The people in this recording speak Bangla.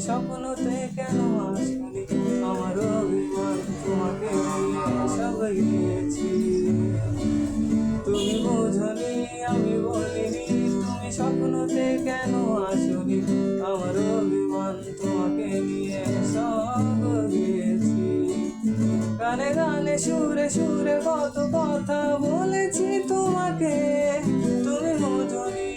স্বপ্নতে কেন আসনি, আমার অভিমান তোমাকে নিয়ে সব গিয়েছি। তুমি বোঝনি আমি বলিনি, তুমি স্বপ্নতে কেন আসনি, আমার অভিমান তোমাকে নিয়ে সব গিয়েছি। গানে গানে সুরে সুরে কত কথা বলেছি তোমাকে, তুমি বোঝনি